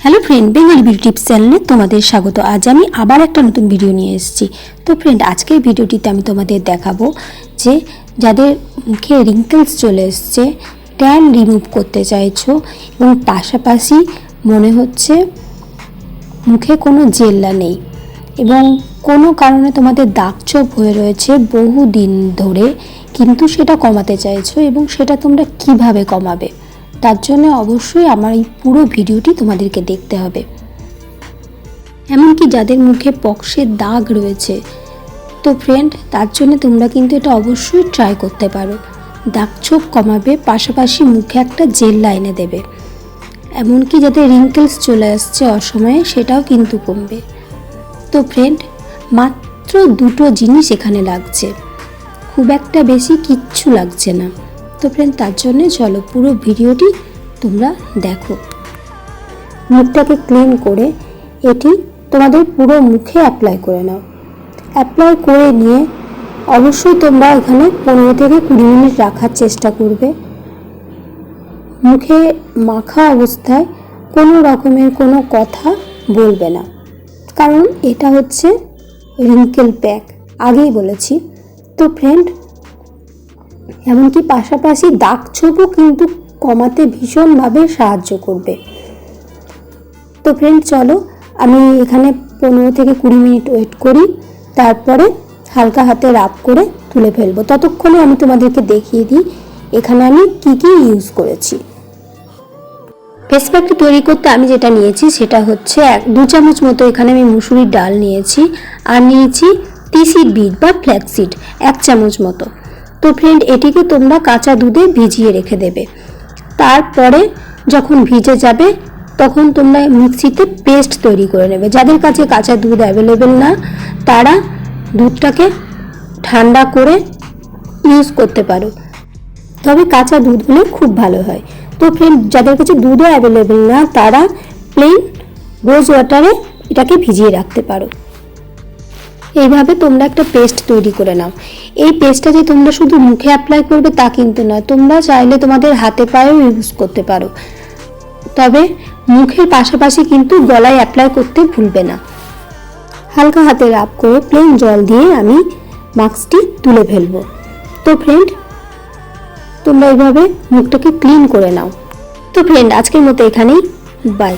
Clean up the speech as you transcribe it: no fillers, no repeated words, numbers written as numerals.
Hello friend, Bengali beauty tips চ্যানেলে তোমাদের স্বাগত। আজ আমি আবার একটা নতুন ভিডিও নিয়ে এসেছি। তো ফ্রেন্ড, আজকের ভিডিওটিতে আমি তোমাদের দেখাবো যে যাদের মুখে রিঙ্কেলস চলে এসছে, ট্যান রিমুভ করতে চাইছো এবং পাশাপাশি মনে হচ্ছে মুখে কোনো জেল্লা নেই এবং কোনো কারণে তোমাদের দাগছোপ হয়ে রয়েছে বহু দিন ধরে, কিন্তু সেটা কমাতে চাইছো এবং সেটা তোমরা কিভাবে কমাবে, তার জন্য অবশ্যই আমার এই পুরো ভিডিওটি তোমাদেরকে দেখতে হবে। এমনকি যাদের মুখে পক্সের দাগ রয়েছে, তো ফ্রেন্ড তার জন্য তোমরা কিন্তু এটা অবশ্যই ট্রাই করতে পারো। দাগছোপ কমাবে, পাশাপাশি মুখে একটা জেল্লা এনে দেবে। এমনকি যাদের রিঙ্কেলস চলে আসছে অসময়ে, সেটাও কিন্তু কমবে। তো ফ্রেন্ড, মাত্র দুটো জিনিস এখানে লাগছে, খুব একটা বেশি কিচ্ছু লাগছে না। তো ফ্রেন্ড, তার জন্য চলো পুরো ভিডিওটি তোমরা দেখো। মুখটাকে ক্লিন করে এটি তোমাদের পুরো মুখে অ্যাপ্লাই করে নাও। অ্যাপ্লাই করে নিয়ে অবশ্যই তোমরা এখানে 15 থেকে 20 মিনিট রাখার চেষ্টা করবে। মুখে মাখা অবস্থায় কোনো রকমের কোনো কথা বলবে না, কারণ এটা হচ্ছে রিঙ্কেল প্যাক, আগেই বলেছি। তো ফ্রেন্ড, এমনকি পাশাপাশি দাগছোপও কিন্তু কমাতে ভীষণভাবে সাহায্য করবে। তো ফ্রেন্ড চলো, আমি এখানে 15 থেকে 20 মিনিট ওয়েট করি, তারপরে হালকা হাতে রাব করে তুলে ফেলবো। ততক্ষণে আমি তোমাদেরকে দেখিয়ে দিই এখানে আমি কি কি ইউজ করেছি। ফেস প্যাকটি তৈরি করতে আমি যেটা নিয়েছি সেটা হচ্ছে 2 চামচ মতো এখানে আমি মুসুরির ডাল নিয়েছি, আর নিয়েছি তিসির বীজ বা ফ্ল্যাক্সিড 1 চামচ মতো। তো ফ্রেন্ড, এটিকে তোমরা কাঁচা দুধে ভিজিয়ে রেখে দেবে। তারপরে যখন ভিজে যাবে তখন তোমরা মিক্সিতে পেস্ট তৈরি করে নেবে। যাদের কাছে কাঁচা দুধ অ্যাভেলেবেল না, তারা দুধটাকে ঠান্ডা করে ইউজ করতে পারো, তবে কাঁচা দুধ হলে খুব ভালো হয়। তো ফ্রেন্ড, যাদের কাছে দুধও অ্যাভেলেবেল না, তারা প্লেন রোজ ওয়াটারে এটাকে ভিজিয়ে রাখতে পারো। এইভাবে তোমরা একটা পেস্ট তৈরি করে নাও। এই পেস্টটা যে তোমরা শুধু মুখে অ্যাপ্লাই করবে তা কিন্তু নয়, তোমরা চাইলে তোমাদের হাতে পায়েও ইউজ করতে পারো, তবে মুখের পাশাপাশি কিন্তু গলায় অ্যাপ্লাই করতে ভুলবে না। হালকা হাতে রাব করে প্লেন জল দিয়ে আমি মাস্কটি তুলে ফেলবো। তো ফ্রেন্ড, তোমরা এইভাবে মুখটাকে ক্লিন করে নাও। তো ফ্রেন্ড, আজকের মতো এখানেই, বাই।